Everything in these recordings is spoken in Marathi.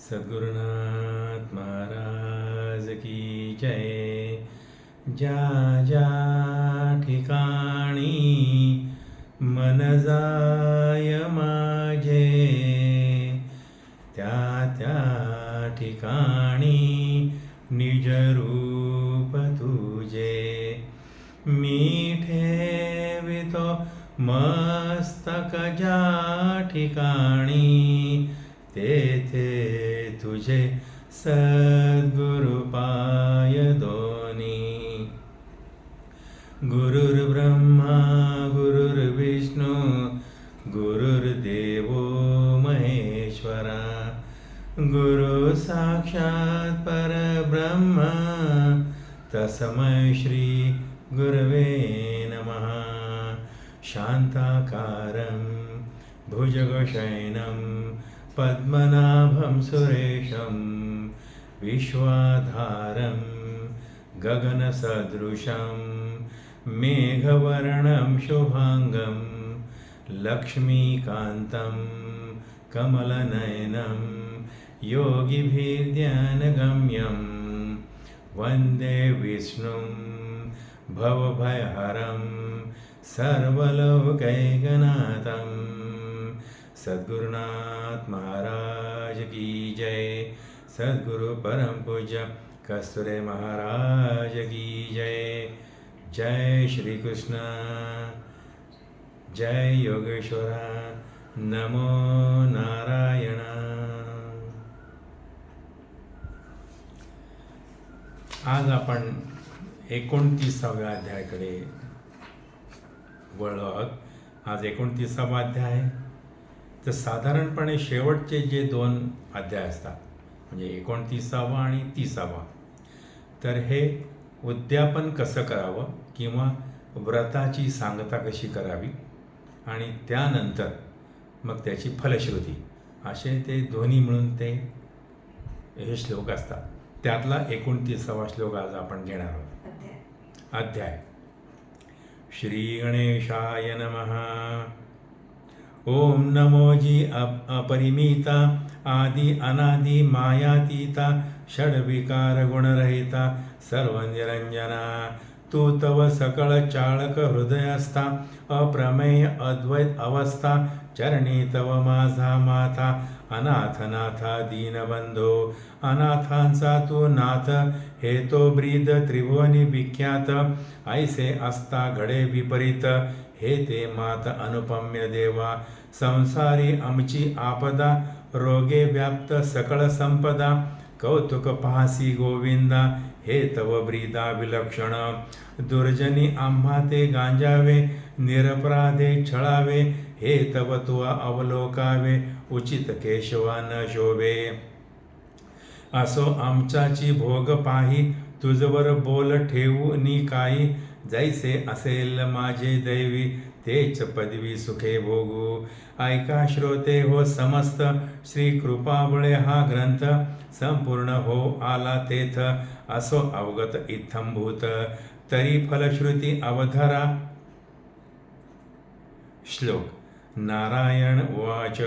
सद्गुरुनाथ महाराज की जय. ज्या ज्या ठिकाणी मन जाय माझे, त्या त्या ठिकाणी निज रूप तुझे. मी ठेवितो मस्तक ज्या ठिकाणी, तेथे तुझे सद्गुरु पाय दोनी. गुरुर्ब्रह्मा गुरुर्विष्णू गुरुर्देवो महेश्वरा. गुरु साक्षात् परब्रह्म तस्मै श्री गुरवे नमः. शान्ताकारं भुजगशयनं पद्मनाभं सुरेशं, विश्वाधारं गगनसदृशं मेघवर्णं शुभांगं, लक्ष्मीकान्तं कमलनयनं योगिभिर्ध्यानगम्यं. वन्दे विष्णुं भवभयहरं सर्वलोकैकनाथं. सद्गुरुनाथ महाराज की जय. सद्गुरु परम पूज्य कस्तुरे महाराज की जय. जय श्री कृष्ण. जय योगेश्वरा. नमो नारायण. आज आपण 29व्या अध्यायाकडे वळलो आहोत. आज 29वा अध्याय आहे. तर साधारणपणे शेवटचे जे 2 अध्याय असतात, म्हणजे 29वा आणि 30वा, तर हे उद्यापन कसं करावं किंवा व्रताची सांगता कशी करावी आणि त्यानंतर मग त्याची फलश्रुती, असे ते दोन्ही मिळून ते हे श्लोक असतात. त्यातला 29वा श्लोक आज आपण घेणार आहोत. अध्याय. श्री गणेशाय नमः. ओम नमोजी अपरिमिता आदि अनादि मायातीता षड्विकार गुणरहिता सर्वनिरंजना. तू तव सकळ चाळक हृदयस्था अप्रमेय अद्वैत अवस्था. चरणी तव माझा माथा अनाथनाथा दीनबंधो. अनाथांचा तू नाथ हे तो ब्रीद त्रिभुवनी विख्यात. ऐसे असता घडे विपरीत हे ते मात अनुपम्य देवा. संसारी आमची आपदा रोगे व्याप्त सकळ संपदा. कौतुक पाहसी गोविंदा हे तव ब्रीदा विलक्षण. दुर्जनी आम्हा ते गांजावे निरपराधे छळावे. हे तव तुवा अवलोकावे उचित केशवा न शोभे. असो आमच्याची भोग पाही तुझवर बोल ठेवू नि काही. जैसे असेल माझे दैवी तेच पदवी सुखे भोगू. ऐका श्रोते हो समस्त श्री कृपाबळे हा ग्रंथ. संपूर्ण हो आला तेथ असो अवगत इत्थंभूत. तरी फलश्रुती अवधरा. श्लोक. नारायण उवाच.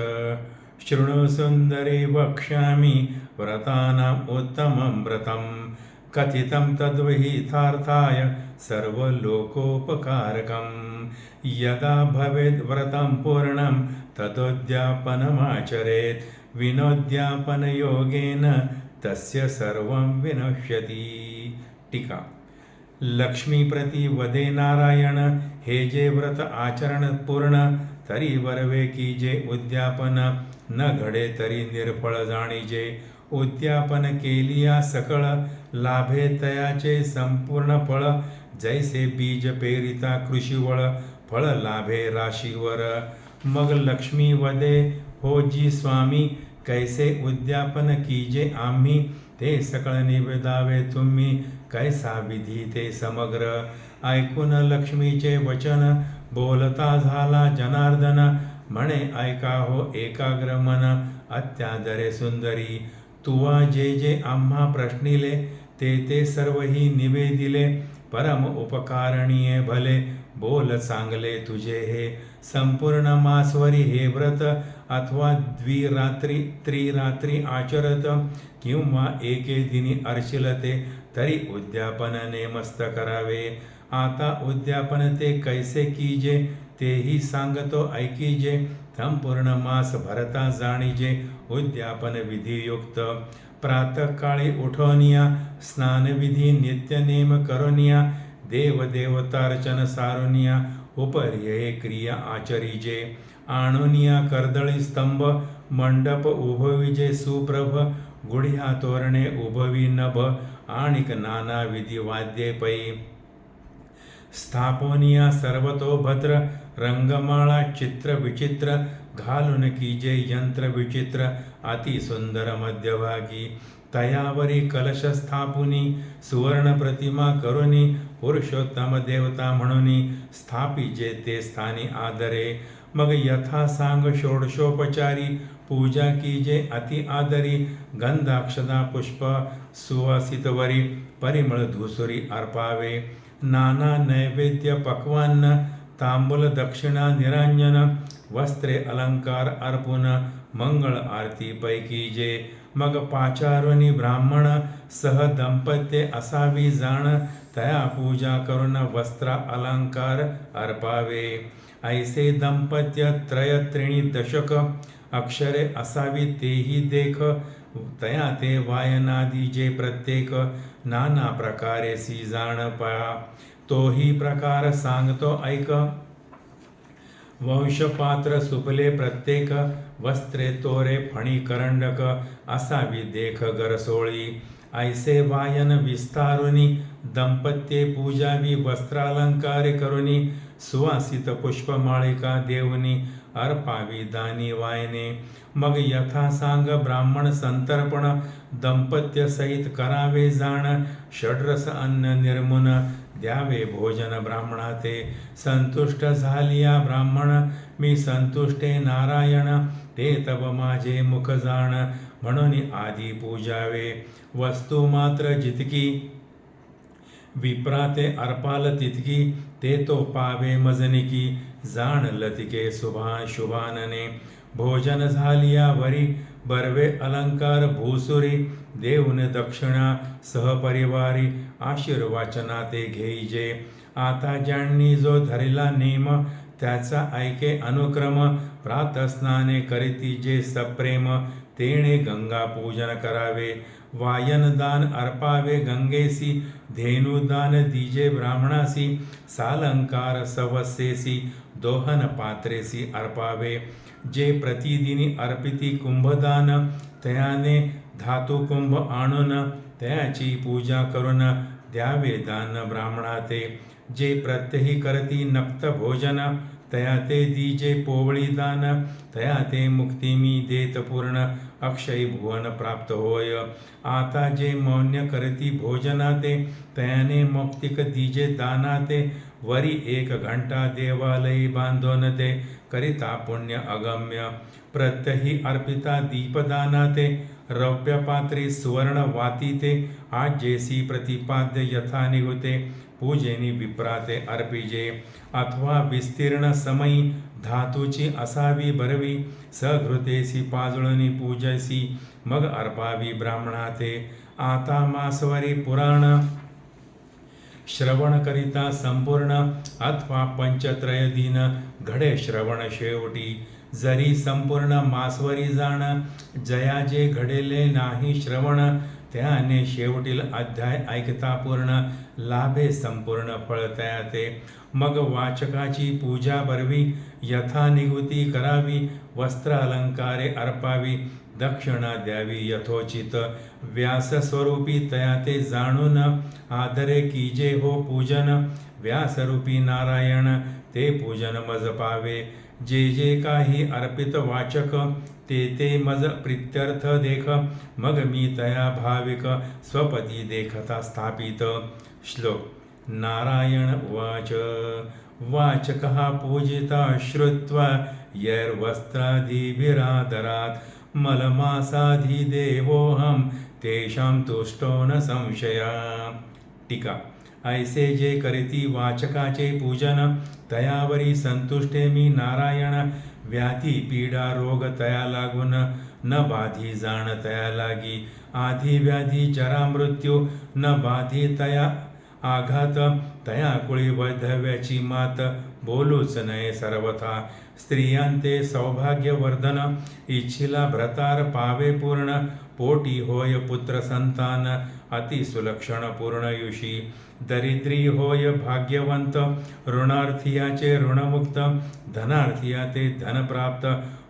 शृणु सुंदरे वक्ष्यामि व्रतानाम् उत्तमं व्रतं. कथितं तद्विहितार्थाय सर्वलोकोपकारकं. यदा भवेद् व्रतं पूर्णं तदोद्यापनमाचरेत्. विनोद्यापनयोगेन तस्य सर्वं विनश्यति. टीका. लक्ष्मीप्रती वदे नारायण. हे जे व्रत आचरण पूर्ण तरी वरवे की जे उद्यापन न घडे तरी निर्फळ जाणीजे. उद्यापन केलिया सकळ लाभे तयाचे संपूर्ण फळ. जैसे बीज पेरिता कृषीवळ फळ लाभे राशीवर. मग लक्ष्मी वदे हो जी स्वामी. कैसे उद्यापन कीजे आम्ही ते सकळ निवेदावे तुम्ही. कैसा विधी ते समग्र. ऐकून लक्ष्मीचे वचन बोलता झाला जनार्दन. म्हणे ऐका हो एकाग्र मन अत्यादरे सुंदरी. तुवा जे जे आम्हा प्रश्निले ते ते सर्वही निवेदिले. परम उपकारणीये भले बोल चांगले तुझे हे. संपूर्ण मासवरी हे व्रत अथवा द्विरात्री त्रिरात्री आचरत किंवा एके दिनी अर्शिलते तरी उद्यापन नेमस्त करावे. आता उद्यापन ते कैसे कीजे तेही सांगतो ऐकीजे. संपूर्ण मास भरता जाणीजे उद्यापन विधियुक्त. प्रातःकाळी उठोनिया स्नानविधी नित्यनेम करोनिया. देवदेवतार्चन सारुनिया उपर्ये क्रिया आचरीजे. आणुनिया कर्दळी स्तंभ मंडप उभविजे सुप्रभ. गुढ्या तोरणे उभवी नभ आणिक नाना विधी वाद्ये पै. स्थापोनिया सर्वतो भद्र रंगमाळा चित्र विचित्र. घालून कीजे यंत्र विचित्र अति सुंदर मध्यभागी. तयावरी कलश स्थापुनी सुवर्ण प्रतिमा करुनी. पुरुषोत्तम देवता म्हणूनी स्थापिजे ते स्थानी आदरे. मग यथा सांग षोडशोपचारी पूजा कीजे अति आदरी. गंधाक्षदा पुष्प सुवासितवरी परिमळ धुसुरी अर्पावे. नाना नैवेद्य पक्वान्न तांबूल दक्षिणा निरांजन. वस्त्रे अलंकार अर्पुन मंगळ आरती पैकीजे. मग पाचारुनी ब्राह्मण सह दंपत्ये असावी जाण. तया पूजा करून वस्त्र अलंकार अर्पावे. ऐसे दंपत्य त्रय त्रिणी दशक अक्षरे असावी तेही देख. तया ते वायनादी जे प्रत्येक नाना प्रकारे सी जाण पहा. तोही प्रकार सांगतो ऐक. वंशपात्र सुपले प्रत्येक. वस्त्रे तोरे फणी करंडक असावी देख गरसोळी. ऐसे वायन विस्तारुनी दंपत्ये पूजावी वस्त्रालंकारे करुनी. सुवासित पुष्पमाळिका देवनी अर्पावी दानी वायने. मग यथा सांग ब्राह्मण संतर्पण दंपत्य सहित करावे जाण. षड्रस अन्न निर्मुन द्यावे भोजन ब्राह्मणाते. संतुष्ट झालिया ब्राह्मण मी संतुष्टे नारायण. ते तव माझे मुख जाण म्हणून आधी पूजावे. वस्तू मात्र जितकी विप्राते अर्पाल तितकी. ते तो पावे मजनिकी जाण लतिके शुभानने. भोजन झालिया वरी बर्वे अलंकार भूसुरी. देऊन दक्षिणा सहपरिवारी आशीर्वाचना ते घेईजे. आता ज्यांनी जो धरिला नेम त्याचा ऐके अनुक्रम. प्रातस्नाने करीती जे सप्रेम तेणे गंगा पूजन करावे. वायनदान अर्पावे गंगेसी. धेनुदान दीजे ब्राह्मणासी. सालंकार सवस्सेसी दोहन पात्रेसी अर्पावे. जे प्रतिदिनी अर्पिती कुंभदान तयाने धातु कुंभ आणून त्याची पूजा करून द्यावे दान ब्राह्मणाते. जे प्रत्यही करती नक्त भोजन तया ते दीजे पोवळी दान. तया ते मुक्ती मी देत पूर्ण अक्षय भुवन प्राप्त होय. आता जे मौन्य करती भोजनाते तयाने मौक्तिक दीजे दानाते. वरी 1 घंटा देवालयी बांधून ते करिता पुण्य अगम्य. प्रत्यही अर्पिता दीपदानाते रौप्य पात्री सुवर्ण वातीते. आज जेसी प्रतिपाद्य यथा निगुते पूजेनी विप्राते अर्पिजे. अथवा विस्तीर्ण समयी धातूची असावी बरवी. सघृतेसी पाजुळणी पूजसी मग अर्पावी ब्राह्मणाते. आता मासवरी पुराण श्रवण करिता संपूर्ण अथवा पंचत्रय दिन घडे श्रवण शेवटी. जरी संपूर्ण मासवरी जाण जया जे घडेले नाही श्रवण. त्याने शेवटील अध्याय ऐकता पूर्ण लाभे संपूर्ण फळ तयाते. मग वाचकाची पूजा बरवी यथा निगुती करावी. वस्त्र अलंकारे अर्पावी दक्षिणा द्यावी यथोचित. व्यास स्वरूपी तयाते जाणून आदरे कीजे हो पूजन. व्यासरूपी नारायण ते पूजन मज पावे. जे जे काही अर्पित वाचक ते ते मज प्रीत्यर्थ देख. मग मी तया भाविक स्वपती देखता स्थापित. श्लोक नारायण उवाच. वाचकः पूजिता श्रुत्वा यैर्वस्त्रादिभिरादरात्. मलमासाधिदेवोऽहं तेषां तुष्टो न संशया. टीका. ऐसे जे करीती वाचकाचे पूजन तयावरी संतुष्टे मी नारायण. व्याधी पीडा रोग तया लागून न बाधी जाण तया लागी आधी व्याधी जरा मृत्यू न बाधी तया आघात तया कुळी वैधव्याची मात बोलूच नये सर्वथा स्त्रियांते सौभाग्यवर्धन इच्छिला भ्रतार पावे पूर्ण पोटी होय पुत्र संतान अति सुलक्षण पूर्णयुषी दरिद्री होय भाग्यवंत ऋणार्थियाचे ऋणमुक्त धनार्थिया ते धन प्राप्त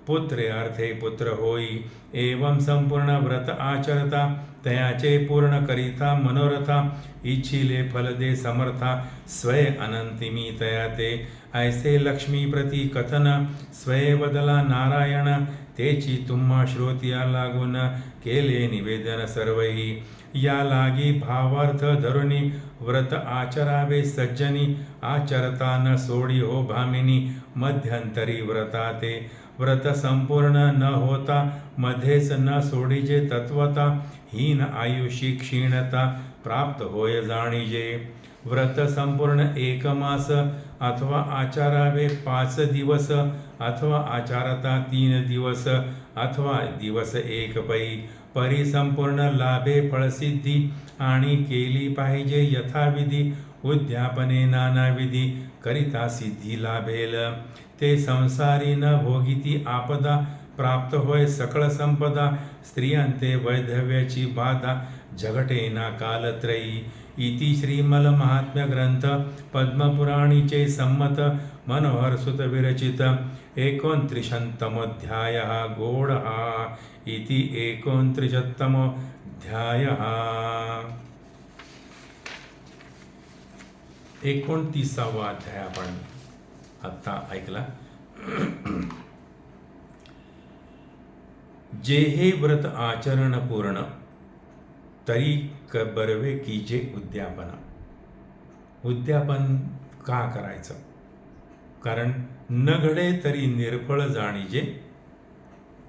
पुत्रे अर्थे पुत्र होई एवं संपूर्ण व्रत आचरता तयाचे पूर्ण करिता मनोरथा इच्छिले फल दे समर्था स्वय अनंतिमी तया ते ऐसे लक्ष्मी प्रती कथन स्वय बदला नारायण तेची तुम्हा श्रोतिया लागून केले निवेदन सर्वही या लागी भावार्थ धरुनी व्रत आचरावे सज्जनी आचरता न सोडी हो भामिनी मध्यंतरी व्रता ते व्रत संपूर्ण न होता मध्येच न सोडीजे तत्वता हीन आयुषी क्षीणता प्राप्त होय जाणीजे व्रत संपूर्ण एक मास अथवा आचारावे 5 दिवस अथवा आचारता 3 दिवस अथवा दिवस एक पै परिसंपूर्ण लाभे फळसिद्धी आणि केली पाहिजे यथाविधी उद्यापने नानाविधी करिता सिद्धी लाभेल ते संसारी न भोगिती आपदा प्राप्त होय सकळ संपदा स्त्रियांते वैधव्याची बाधा झगटे ना कालत्रयी इति श्रीमल महात्म्य ग्रंथ पद्मपुराणीचे संमत मनोहर सुत विरचित 29तमोऽध्याय गोड इति 29तमोऽध्याय 29वा अध्याय आपण आता ऐकला. जे हे व्रत आचरण पूर्ण तरी बरवे कीजे उद्यापन. उद्यापन का करायचं? कारण न घडे तरी निर्फळ जाणीजे.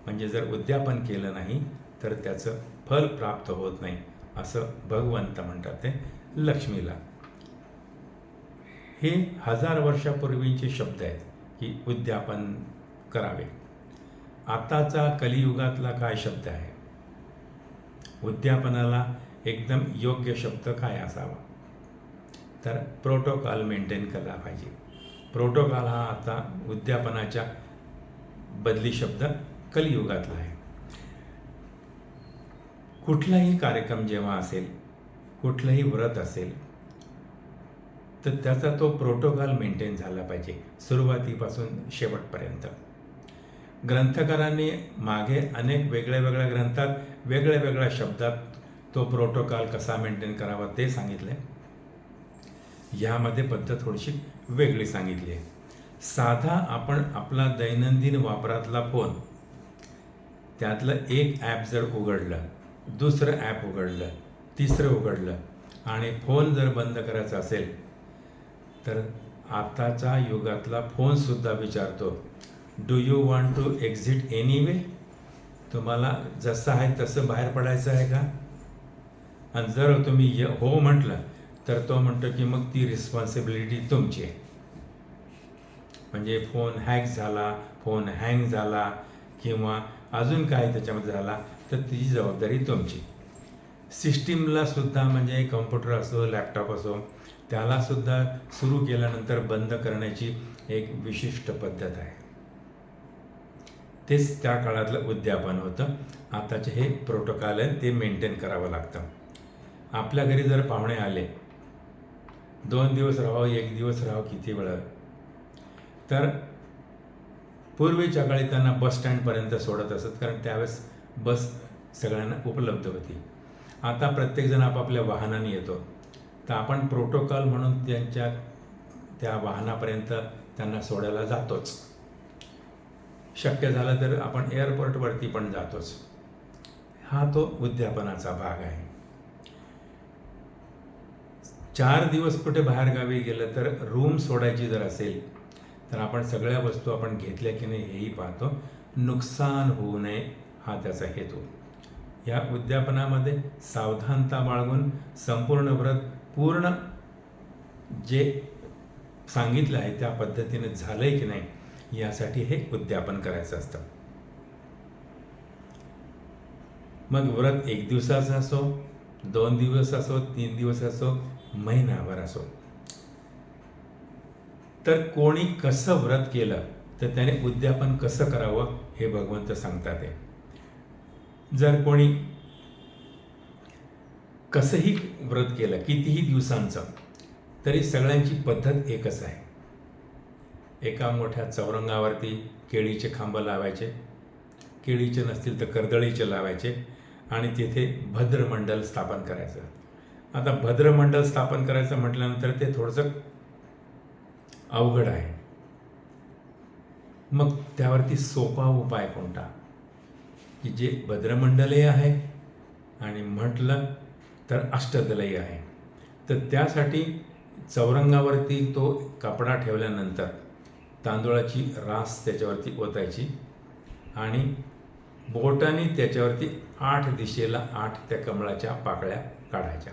म्हणजे जर उद्यापन केलं नाही तर त्याचं फल प्राप्त होत नाही असं भगवंत म्हणतात ते लक्ष्मीला. हे 1000 वर्षापूर्वीचे शब्द आहेत की उद्यापन करावे. आताचा कलियुगातला काय शब्द आहे? उद्यापनाला एकदम योग्य शब्द काय असावा? तर प्रोटोकॉल मेंटेन केला पाहिजे. प्रोटोकॉल हा आता उद्यापनाच्या बदली शब्द कलियुगातला आहे. कुठलाही कार्यक्रम जेव्हा असेल, कुठलंही व्रत असेल तर त्याचा तो प्रोटोकॉल मेंटेन झाला पाहिजे सुरुवातीपासून शेवटपर्यंत. ग्रंथकारांनी मागे अनेक वेगळ्या वेगळ्या ग्रंथात वेगळ्या वेगळ्या शब्दात तो प्रोटोकॉल कसा मेंटेन करावा ते सांगितलं आहे. ह्यामध्ये पद्धत थोडीशी वेगळी सांगितली आहे. साधा आपण आपला दैनंदिन वापरातला फोन, त्यातलं एक ॲप जर उघडलं, दुसरं ॲप उघडलं, तिसरं उघडलं आणि फोन जर बंद करायचा असेल तर आताच्या युगातला फोनसुद्धा विचारतो, do you want to exit anyway? तुम्हाला जसं आहे तसं बाहेर पडायचं आहे का? आणि जर तुम्ही हो म्हटलं तर तो म्हणतो की मग ती रिस्पॉन्सिबिलिटी तुमची आहे. म्हणजे फोन हॅक झाला, फोन हँग झाला किंवा अजून काय त्याच्यामध्ये झाला तर ती जबाबदारी तुमची. सिस्टीमला सुद्धा म्हणजे कम्प्युटर असो, लॅपटॉप असो, त्यालासुद्धा सुरू केल्यानंतर बंद करण्याची एक विशिष्ट पद्धत आहे. तेच त्या काळातलं उद्यापन होतं. आताचे हे प्रोटोकॉल आहे ते मेंटेन करावं लागतं. आपल्या घरी जर पाहुणे आले, 2 दिवस राहावं, 1 दिवस राहावं, किती वेळ, तर पूर्वीच्या काळी त्यांना बस स्टँडपर्यंत सोडत असत, कारण त्यावेळेस बस सगळ्यांना उपलब्ध होती. आता प्रत्येकजण आपापल्या वाहनाने येतो, तर आपण प्रोटोकॉल म्हणून त्यांच्या त्या वाहनापर्यंत त्यांना सोडायला जातोच. शक्य झालं तर आपण एअरपोर्टवरती पण जातोच. हा तो उद्यापनाचा भाग आहे. 4 दिवस कुठे बाहेरगावी गेलं तर रूम सोडायची जर असेल तर आपण सगळ्या वस्तू आपण घेतल्या की नाही हेही पाहतो. नुकसान होऊ नये हा त्याचा हेतू. या उद्यापनामध्ये सावधानता बाळगून संपूर्ण व्रत पूर्ण जे सांगितलं आहे त्या पद्धतीने झालंय की नाही यासाठी हे उद्यापन करायचं असतं. मग व्रत 1 दिवसाचं असो, 2 दिवस असो, 3 दिवस असो, महिनाभर असो, तर कोणी कसं व्रत केलं तर त्याने उद्यापन कसं करावं हे भगवंत सांगतात. जर कोणी कसंही व्रत केलं, कितीही दिवसांचं, तरी सगळ्यांची पद्धत एकच आहे. एका मोठ्या चौरंगावरती केळीचे खांब लावायचे, केळीचे नसतील तर कर्दळीचे लावायचे आणि तिथे भद्रमंडल स्थापन करायचं. आता भद्रमंडल स्थापन करायचं म्हटल्यानंतर ते थोडंसं अवघड आहे. मग त्यावरती सोपा उपाय कोणता, की जे भद्रमंडलही आहे आणि म्हटलं तर अष्टदलही आहे. तर त्यासाठी चौरंगावरती तो कपडा ठेवल्यानंतर तांदूळाची रास त्याच्यावरती ओतायची आणि बोटाने त्याच्यावरती 8 दिशेला 8 त्या कमळाच्या पाकळ्या काढायच्या.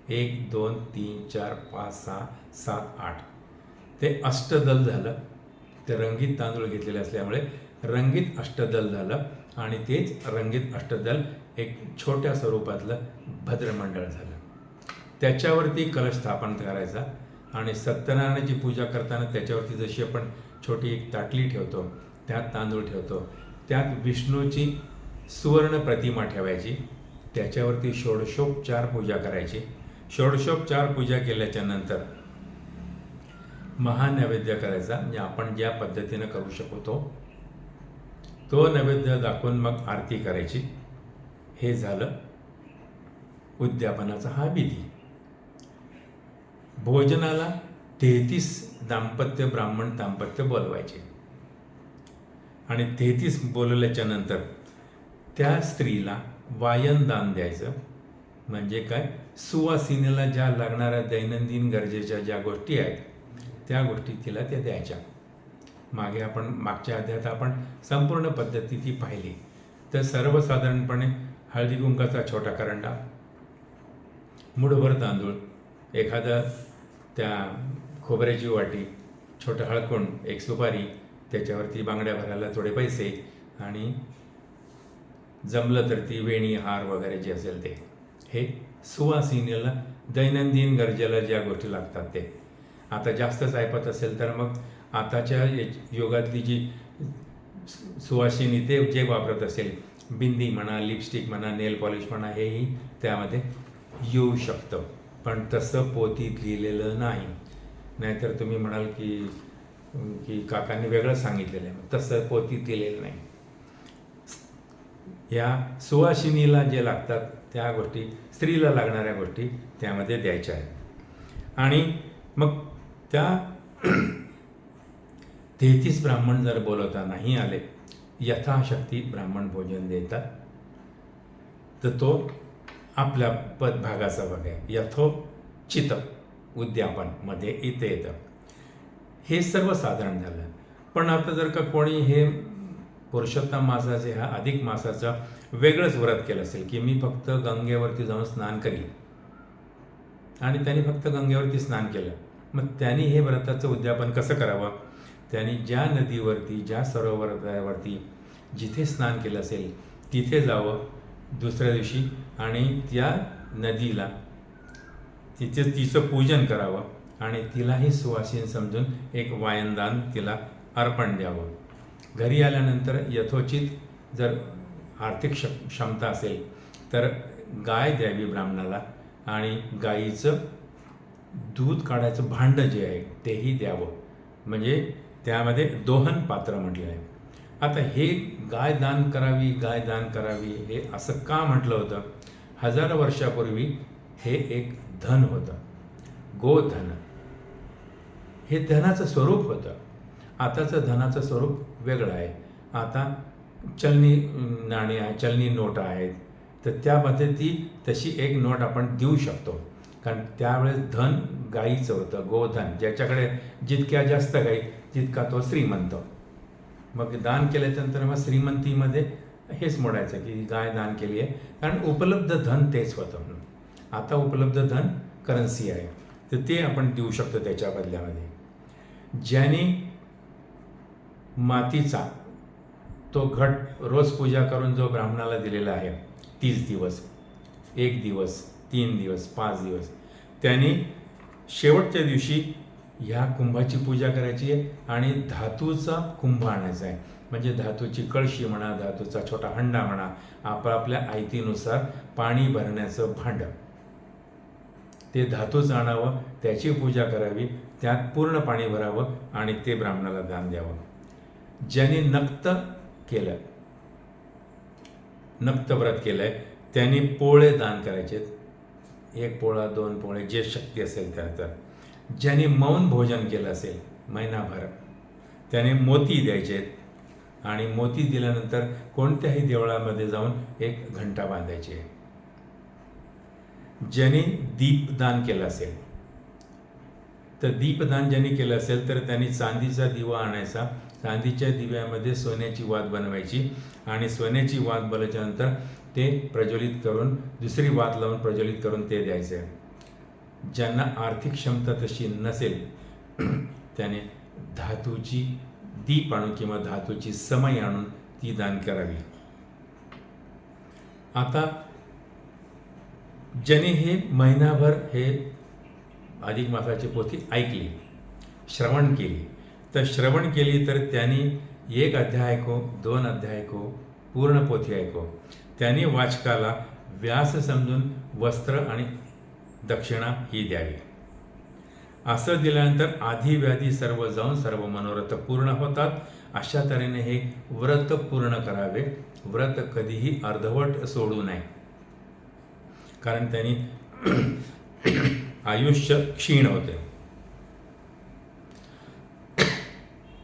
1 2 3 4 5 6 7 8 ते अष्टदल झालं. ते रंगीत तांदूळ घेतलेले असल्यामुळे रंगीत अष्टदल झालं आणि तेच रंगीत अष्टदल एक छोट्या स्वरूपातलं भद्रमंडळ झालं. त्याच्यावरती कलश स्थापन करायचा आणि सत्यनारायणाची पूजा करताना त्याच्यावरती जशी आपण छोटी एक ताटली ठेवतो, त्यात तांदूळ ठेवतो, त्यात विष्णूची सुवर्ण प्रतिमा ठेवायची, त्याच्यावरती षोडशोपचार पूजा करायची. षोडशोपचार पूजा केल्याच्या नंतर महानैवेद्य करायचा, म्हणजे आपण ज्या पद्धतीनं करू शकतो तो नैवेद्य दाखवून मग आरती करायची. हे झालं उद्यापनाचा हा विधी. भोजनाला 33 दाम्पत्य ब्राह्मण दाम्पत्य बोलवायचे आणि 33 बोलवल्याच्या नंतर त्या स्त्रीला वायनदान द्यायचं. म्हणजे काय, सुवासिनीला ज्या लागणाऱ्या दैनंदिन गरजेच्या ज्या गोष्टी आहेत त्या गोष्टी तिला त्या द्यायच्या. मागच्या अध्यायात आपण संपूर्ण पद्धती ती पाहिली. तर सर्वसाधारणपणे हळदी कुंकाचा छोटा करंडा, मुठभर तांदूळ, एखादा त्या खोबऱ्याची वाटी, छोटं हळकुंड, एक सुपारी, त्याच्यावरती बांगड्या भरायला थोडे पैसे आणि जमलं तर ती वेणी हार वगैरे जे असेल ते, हे सुवासिनीला दैनंदिन गरजेला ज्या गोष्टी लागतात ते. आता जास्तच ऐपत असेल तर मग आताच्या युगातली जी सुवासिनी ते जे वापरत असेल, बिंदी म्हणा, लिपस्टिक म्हणा, नेल पॉलिश म्हणा, हेही त्यामध्ये येऊ शकतं. पण तसं पोथीत लिहिलेलं नाही. नाहीतर तुम्ही म्हणाल की काकांनी वेगळं सांगितलेलं आहे. तसं पोथीत लिहिलेलं नाही. या सुवासिनीला जे लागतात त्या गोष्टी, स्त्रीला लागणाऱ्या गोष्टी त्यामध्ये द्यायच्या आहेत. आणि मग त्या 33 ब्राह्मण जर बोलवता नाही आले, यथाशक्ती ब्राह्मण भोजन देतात. तर तो आपल्या पदभागाचा भाग आहे. यथोचित उद्यापन मध्ये इथे येतं. हे सर्वसाधारण झालं. पण आता जर का कोणी हे पुरुषोत्तम मासाचे, हा अधिक मासाचा वेगळंच व्रत केलं असेल, की मी फक्त गंगेवरती जाऊन स्नान करीन आणि त्यांनी फक्त गंगेवरती स्नान केलं, मग त्यांनी हे व्रताचं उद्यापन कसं करावं? त्यांनी ज्या नदीवरती, ज्या सरोवरावरती जिथे स्नान केलं असेल तिथे जावं दुसऱ्या दिवशी आणि त्या नदीला तिचं पूजन करावं आणि तिलाही सुवासीन समजून एक वायनदान तिला अर्पण द्यावं. घरी आल्यानंतर यथोचित जर आर्थिक क्षमता असेल तर गाय द्यावी ब्राह्मणाला आणि गाईचं दूध काढायचं भांडं जे आहे तेही द्यावं. म्हणजे त्यामध्ये दोहन पात्र म्हटलं आहे. आता हे गाय दान करावी हे असं का म्हटलं होतं? 1000 वर्षापूर्वी हे एक धन होतं, गोधन. हे धनाचं स्वरूप होतं. आताचं धनाचं स्वरूप वेगळं आहे. आता चलनी नाणी आहे, चलनी नोट आहेत. तर त्यामध्ये ती तशी एक नोट आपण देऊ शकतो. कारण त्यावेळेस धन गाईचं होतं, गोधन. ज्याच्याकडे जितक्या जास्त गाई तितका तो श्रीमंत. मग दान केल्याच्यानंतर मग श्रीमंतीमध्ये हेच मोडायचं की गाय दान केली आहे, कारण उपलब्ध धन तेच होतं. आता उपलब्ध धन करन्सी आहे, तर ते आपण देऊ शकतो त्याच्या बदल्यामध्ये. ज्याने मातीचा तो घट रोज पूजा करून जो ब्राह्मणाला दिलेला आहे 30 दिवस, 1 दिवस, 3 दिवस, 5 दिवस, त्यांनी शेवटच्या दिवशी ह्या कुंभाची पूजा करायची आहे आणि धातूचा कुंभ आणायचा आहे. म्हणजे धातूची कळशी म्हणा, धातूचा छोटा हंडा म्हणा, आपापल्या आयतीनुसार पाणी भरण्याचं भांडं ते धातूचं आणावं, त्याची पूजा करावी, त्यात पूर्ण पाणी भरावं आणि ते ब्राह्मणाला दान द्यावं. ज्यांनी केलं नक्त व्रत केलंय त्यांनी पोळे दान करायचे, 1 पोळा, 2 पोळे, जे शक्ती असेल त्या. तर ज्यांनी मौन भोजन केलं असेल महिनाभर त्याने मोती द्यायचे आणि मोती दिल्यानंतर कोणत्याही देवळामध्ये जाऊन 1 घंटा बांधायची आहे. ज्यांनी दीपदान केलं असेल तर दीपदान ज्यांनी केलं असेल तर त्यांनी चांदीचा दिवा आणायचा, चांदीच्या दिव्यामध्ये सोन्याची वात बनवायची आणि सोन्याची वात बनवल्याच्यानंतर ते प्रज्वलित करून दुसरी वात लावून प्रज्वलित करून ते द्यायचे. ज्यांना आर्थिक क्षमता तशी नसेल त्याने धातूची दीप आणून किंवा धातूची समई आणून ती दान करावी. आता ज्याने हे महिनाभर हे अधिक मासाची पोथी ऐकली, श्रवण केली, तर श्रवण केली तर त्यांनी 1 अध्याय ऐको, 2 अध्याय ऐको, पूर्ण पोथी ऐको, त्यांनी वाचकाला व्यास समजून वस्त्र आणि दक्षिणा ही द्यावी. असं दिल्यानंतर आधी व्याधी सर्व जाऊन सर्व मनोरथ पूर्ण होतात. अशा तऱ्हेने हे व्रत पूर्ण करावे. व्रत कधीही अर्धवट सोडू नये, कारण त्यांनी आयुष्य क्षीण होते.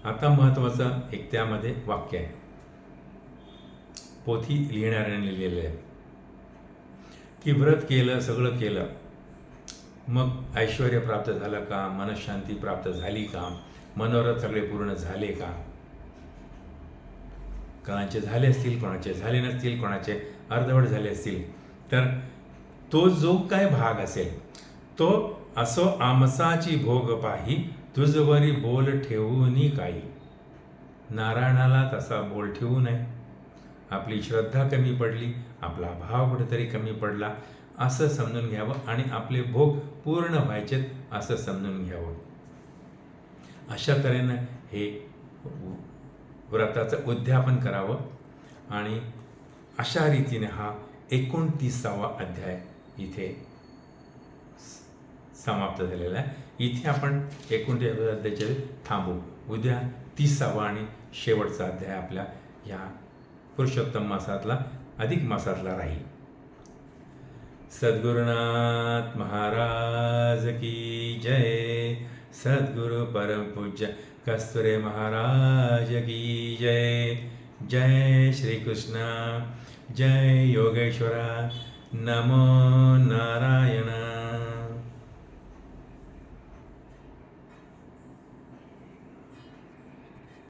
आता महत्त्वाचं एक त्यामध्ये वाक्य आहे, पोथी लिहिणाऱ्याने लिहिलेलं आहे की व्रत केलं, सगळं केलं, मग ऐश्वर्य प्राप्त झालं का, मनशांती प्राप्त झाली का, मनोरथ सगळे पूर्ण झाले का? कोणाचे झाले असतील, कोणाचे झाले नसतील, कोणाचे अर्धवट झाले असतील, तर तो जो काय भाग असेल तो असो आमसाची भोग पाही, तुझवरी बोल ठेवूनी काही. नारायणाला तसा बोल ठेवू नये. आपली श्रद्धा कमी पडली, आपला भाव कुठेतरी कमी पडला असं समजून घ्यावं आणि आपले भोग पूर्ण व्हायचेत असं समजून घ्यावं. अशा तऱ्हेनं हे व्रताचं उद्यापन करावं आणि अशा रीतीने हा 29वा अध्याय इथे समाप्त झालेला आहे. इथे आपण 29व्या अध्यायाचे थांबू. उद्या 30वा आणि शेवटचा अध्याय आपल्या ह्या पुरुषोत्तम मासातला, अधिक मासातला राहील. सद्गुरुनाथ महाराज की जय. सद्गुरु परम पूज्य कस्तुरे महाराज की जय. जय श्री कृष्ण, जय योगेश्वरा. नमो नारायण.